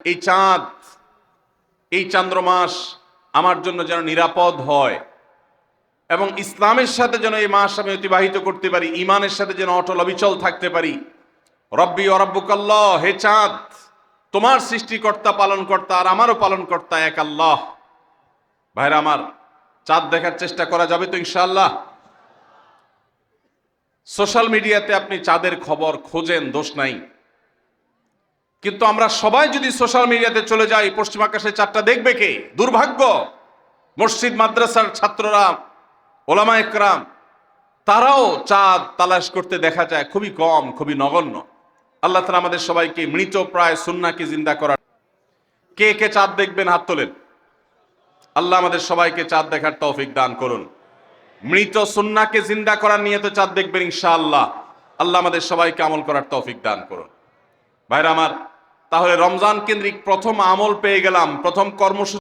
এই চাঁদ, এই চান্দ্রমাস আমার জন্য যেন নিরাপদ হয় এবং ইসলামের সাথে যেন এই মাস আমি অতিবাহিত করতে পারি, ইমানের সাথে যেন অটল অবিচল থাকতে পারি। রব্বি ও রব্বুকাল্লাহ, হে চাঁদ, তোমার সৃষ্টিকর্তা পালনকর্তা আর আমারও পালনকর্তা এক আল্লাহ। ভাইরা আমার, চাঁদ দেখার চেষ্টা করা যাবে তো ইনশাআল্লাহ? সোশ্যাল মিডিয়াতে আপনি চাঁদের খবর খোঁজেন, দোষ নাই, কিন্তু আমরা সবাই যদি সোশ্যাল মিডিয়াতে চলে যাই, পশ্চিম আকাশে চাঁদটা দেখবে কে? দুর্ভাগ্য। মসজিদ মাদ্রাসার ছাত্ররা, ওলামা একরাম, তারাও চাঁদ তালাশ করতে দেখা যায় খুবই কম, খুবই নগণ্য। আল্লাহ তাআলা আমাদের সবাইকে মৃত প্রায় সুন্নাহকে জিন্দা করার। কে কে চাঁদ দেখবেন হাত তোলেন। আল্লাহ আমাদের সবাইকে চাঁদ দেখার তৌফিক দান করুন। মৃত সুন্নাহকে জিন্দা করার নিয়তে চাঁদ দেখবেন ইনশাআল্লাহ। আল্লাহ আমাদের সবাইকে আমল করার তৌফিক দান করুন। ভাইরা আমার, তাহলে রমজান কেন্দ্রিক প্রথম আমল পেয়ে গেলাম, প্রথম কর্মসূচি